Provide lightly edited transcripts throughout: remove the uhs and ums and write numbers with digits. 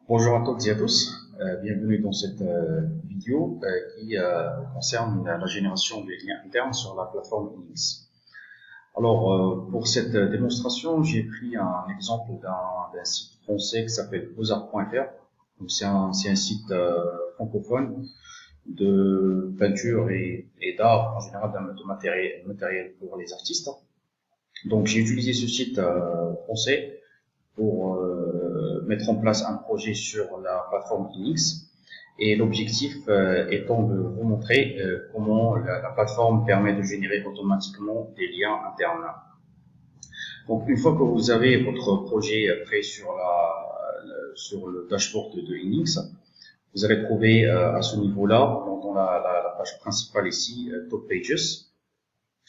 Bonjour à toutes et à tous, bienvenue dans cette vidéo qui concerne la génération des liens internes sur la plateforme Unix. Alors pour cette démonstration, j'ai pris un exemple d'un site français qui s'appelle beaux-arts.fr. C'est un site francophone de peinture et d'art en général, de matériel pour les artistes. Donc j'ai utilisé ce site français pour mettre en place un projet sur la plateforme Unix. Et l'objectif étant de vous montrer comment la plateforme permet de générer automatiquement des liens internes. Donc une fois que vous avez votre projet prêt sur le dashboard de Unix, vous allez trouver à ce niveau-là, dans la page principale ici, Top Pages,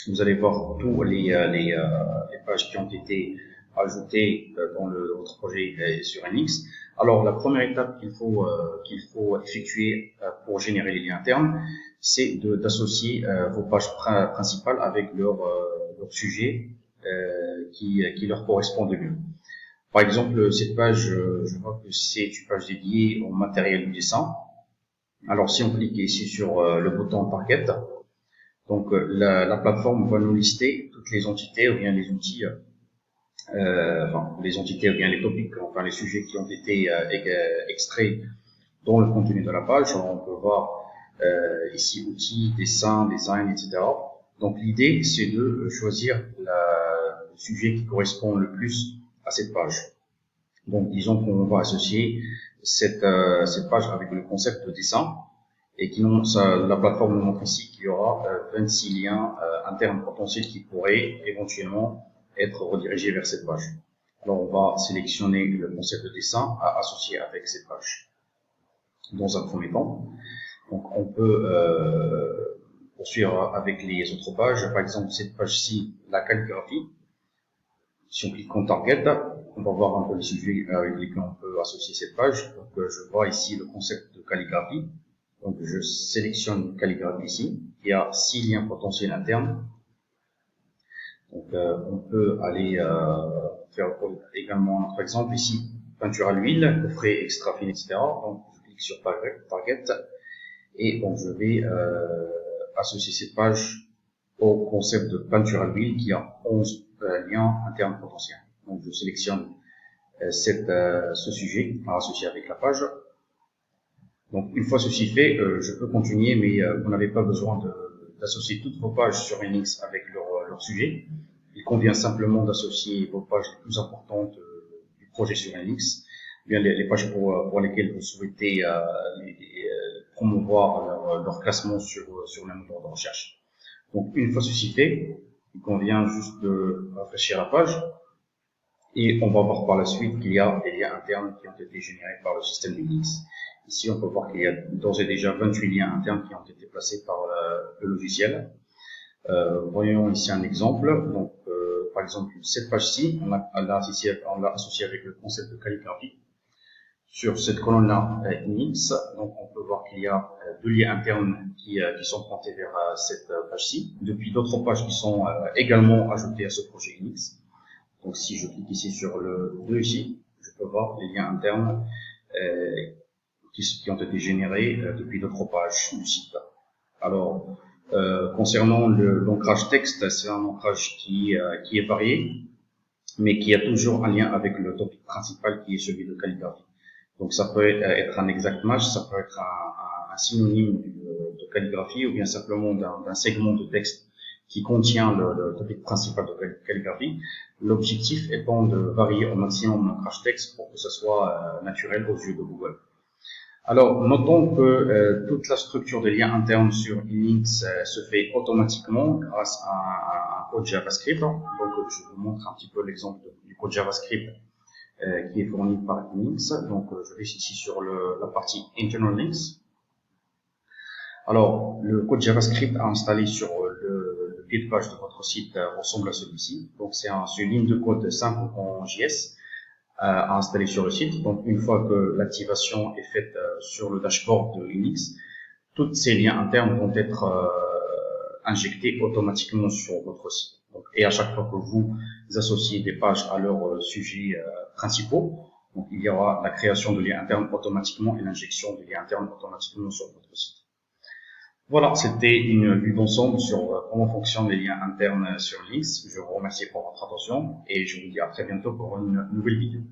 vous allez voir tous les pages qui ont été ajoutées dans votre projet sur Unix. Alors, la première étape qu'il faut effectuer pour générer les liens internes, c'est d'associer vos pages principales avec leur sujet qui leur correspond le mieux. Par exemple, cette page, je vois que c'est une page dédiée au matériel du dessin. Alors, si on clique ici sur le bouton Target, donc la plateforme va nous lister toutes les entités ou bien les outils, les entités ou bien les topics, enfin les sujets qui ont été extraits dans le contenu de la page. Alors, on peut voir ici outils, dessin, design, etc. Donc l'idée c'est de choisir le sujet qui correspond le plus à cette page. Donc disons qu'on va associer cette page avec le concept de dessin. Et la plateforme nous montre ici qu'il y aura 26 liens internes potentiels qui pourraient éventuellement être redirigés vers cette page. Alors on va sélectionner le concept de dessin à associer avec cette page dans un premier temps. Donc on peut poursuivre avec les autres pages. Par exemple, cette page-ci, la calligraphie. Si on clique en Target, on va voir un peu les sujets avec lesquels on peut associer cette page. Donc je vois ici le concept de calligraphie. Donc je sélectionne calligraphie ici, il y a 6 liens potentiels internes. Donc on peut aller faire également un autre exemple ici, peinture à l'huile, coffret extra fine, etc. Donc je clique sur Target et donc je vais associer cette page au concept de peinture à l'huile qui a 11 liens internes potentiels. Donc je sélectionne ce sujet à associer avec la page. Donc, une fois ceci fait, je peux continuer, mais vous n'avez pas besoin d'associer toutes vos pages sur Unix avec leur sujet. Il convient simplement d'associer vos pages les plus importantes du projet sur Unix, bien les pages pour lesquelles vous souhaitez promouvoir leur classement sur le moteur de recherche. Donc, une fois ceci fait, il convient juste de rafraîchir la page et on va voir par la suite qu'il y a des liens internes qui ont été générés par le système Unix. Ici, on peut voir qu'il y a d'ores et déjà 28 liens internes qui ont été placés par le logiciel. Voyons ici un exemple. Donc, par exemple, cette page-ci, on l'a associée avec le concept de calligraphie. Sur cette colonne-là, Unix, donc on peut voir qu'il y a 2 liens internes qui sont pointés vers cette page-ci, depuis d'autres pages qui sont également ajoutées à ce projet Unix. Donc, si je clique ici sur le 2 ici, je peux voir les liens internes qui ont été générés depuis d'autres pages du site. Alors, concernant l'ancrage texte, c'est un ancrage qui est varié, mais qui a toujours un lien avec le topic principal qui est celui de calligraphie. Donc, ça peut être un exact match, ça peut être un synonyme de calligraphie ou bien simplement d'un segment de texte qui contient le topic principal de calligraphie. L'objectif étant de varier au maximum l'ancrage texte pour que ce soit naturel aux yeux de Google. Alors, notons que toute la structure des liens internes sur Unix se fait automatiquement grâce à un code JavaScript. Donc, je vous montre un petit peu l'exemple du code JavaScript qui est fourni par Unix. Donc, je vais ici sur la partie Internal Links. Alors, le code JavaScript à installer sur le pied de page de votre site ressemble à celui-ci. Donc, c'est une ligne de code simple en JS. À installer sur le site. Donc, une fois que l'activation est faite sur le dashboard de Unix, tous ces liens internes vont être injectés automatiquement sur votre site. Donc, et à chaque fois que vous associez des pages à leurs sujets principaux, Donc, il y aura la création de liens internes automatiquement et l'injection de liens internes automatiquement sur votre site. Voilà, c'était une vue d'ensemble sur comment fonctionnent les liens internes sur Links. Je vous remercie pour votre attention et je vous dis à très bientôt pour une nouvelle vidéo.